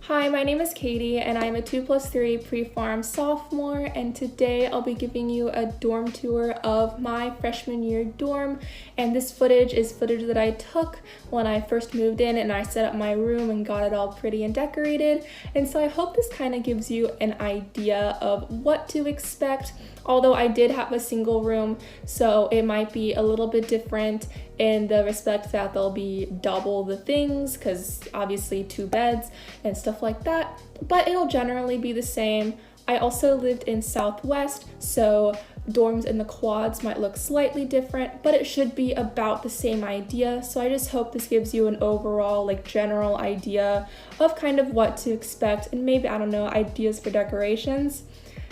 Hi, my name is Katie and I'm a 2+3 pre-pharm sophomore, and today I'll be giving you a dorm tour of my freshman year dorm. And this footage is footage that I took when I first moved in and I set up my room and got it all pretty and decorated. And so I hope this kind of gives you an idea of what to expect. Although I did have a single room, so it might be a little bit different in the respect that there'll be double the things, because obviously 2 beds and stuff like that, but it'll generally be the same. I also lived in Southwest, so dorms in the quads might look slightly different, but it should be about the same idea. So I just hope this gives you an overall general idea of kind of what to expect, and maybe, I don't know, ideas for decorations.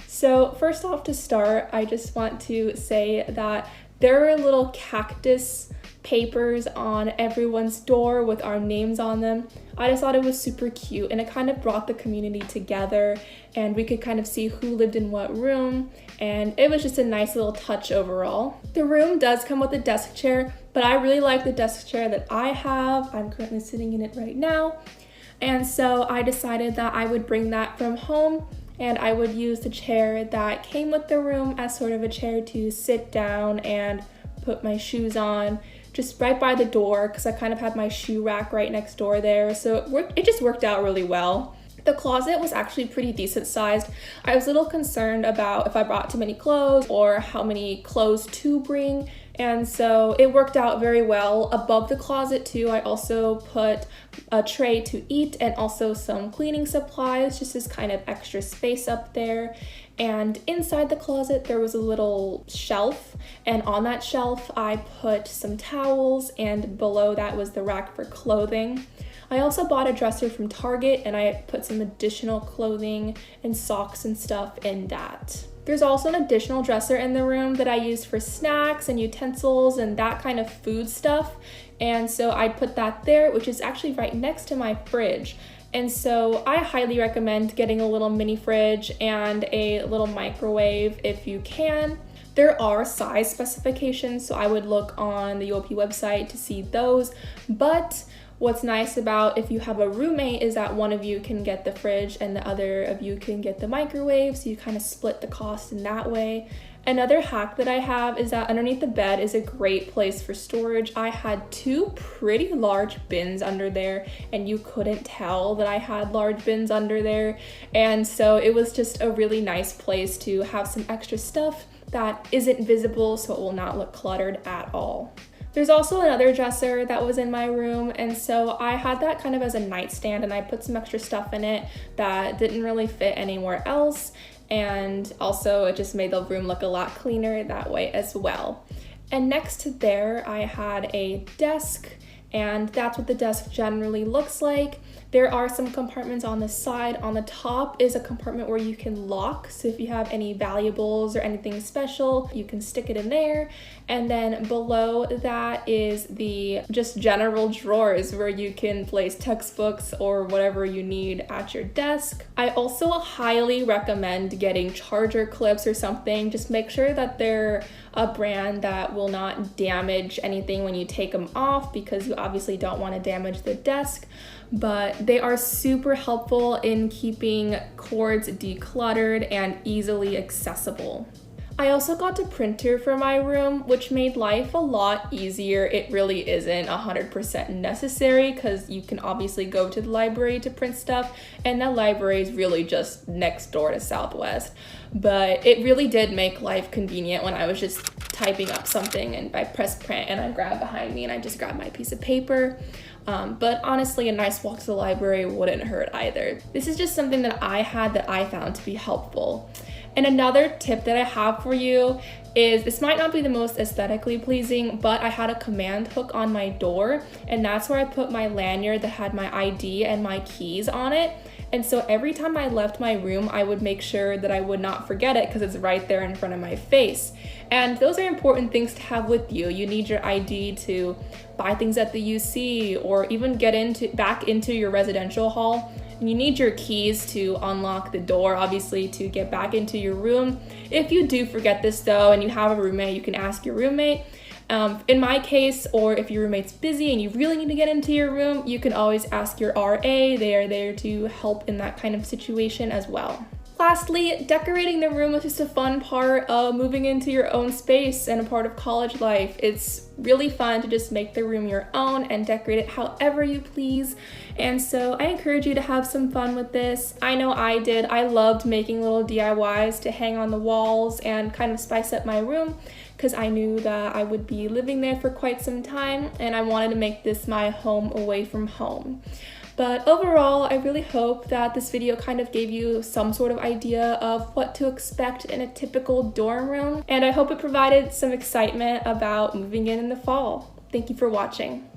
So first off, to start, I just want to say that there are little cactus papers on everyone's door with our names on them. I just thought it was super cute, and it kind of brought the community together, and we could kind of see who lived in what room, and it was just a nice little touch overall. The room does come with a desk chair, but I really like the desk chair that I have. I'm currently sitting in it right now, and so I decided that I would bring that from home, and I would use the chair that came with the room as sort of a chair to sit down and put my shoes on, just right by the door, because I kind of had my shoe rack right next door there, so it just worked out really well. The closet was actually pretty decent sized. I was a little concerned about if I brought too many clothes or how many clothes to bring, and so it worked out very well. Above the closet too, I also put a tray to eat and also some cleaning supplies, just as kind of extra space up there. And inside the closet there was a little shelf, and on that shelf I put some towels, and below that was the rack for clothing. I also bought a dresser from Target, and I put some additional clothing and socks and stuff in that. There's also an additional dresser in the room that I used for snacks and utensils and that kind of food stuff, and so I put that there, which is actually right next to my fridge. And so I highly recommend getting a little mini fridge and a little microwave if you can. There are size specifications, so I would look on the UOP website to see those, but what's nice about if you have a roommate is that one of you can get the fridge and the other of you can get the microwave, so you kind of split the cost in that way. Another hack that I have is that underneath the bed is a great place for storage. I had 2 pretty large bins under there, and you couldn't tell that I had large bins under there, and so it was just a really nice place to have some extra stuff that isn't visible, so it will not look cluttered at all. There's also another dresser that was in my room, and so I had that kind of as a nightstand, and I put some extra stuff in it that didn't really fit anywhere else, and also it just made the room look a lot cleaner that way as well. And next to there I had a desk, and that's what the desk generally looks like. There are some compartments on the side. On the top is a compartment where you can lock, so if you have any valuables or anything special, you can stick it in there. And then below that is the just general drawers where you can place textbooks or whatever you need at your desk. I also highly recommend getting charger clips or something. Just make sure that they're a brand that will not damage anything when you take them off, because you obviously don't want to damage the desk, but they are super helpful in keeping cords decluttered and easily accessible. I also got a printer for my room, which made life a lot easier. It really isn't 100% necessary, because you can obviously go to the library to print stuff, and the library is really just next door to Southwest. But it really did make life convenient when I was just typing up something and I press print and I grab behind me and I just grab my piece of paper. But honestly, a nice walk to the library wouldn't hurt either. This is just something that I had that I found to be helpful. And another tip that I have for you is, this might not be the most aesthetically pleasing, but I had a command hook on my door, and that's where I put my lanyard that had my ID and my keys on it. And so every time I left my room, I would make sure that I would not forget it, because it's right there in front of my face. And those are important things to have with you. You need your ID to buy things at the UC, or even get back into your residential hall. And you need your keys to unlock the door, obviously, to get back into your room. If you do forget this though, and you have a roommate, you can ask your roommate. In my case, or if your roommate's busy and you really need to get into your room, you can always ask your RA. They are there to help in that kind of situation as well. Lastly, decorating the room is just a fun part of moving into your own space and a part of college life. It's really fun to just make the room your own and decorate it however you please. And so I encourage you to have some fun with this. I know I did. I loved making little DIYs to hang on the walls and kind of spice up my room because I knew that I would be living there for quite some time and I wanted to make this my home away from home. But overall, I really hope that this video kind of gave you some sort of idea of what to expect in a typical dorm room, and I hope it provided some excitement about moving in the fall. Thank you for watching.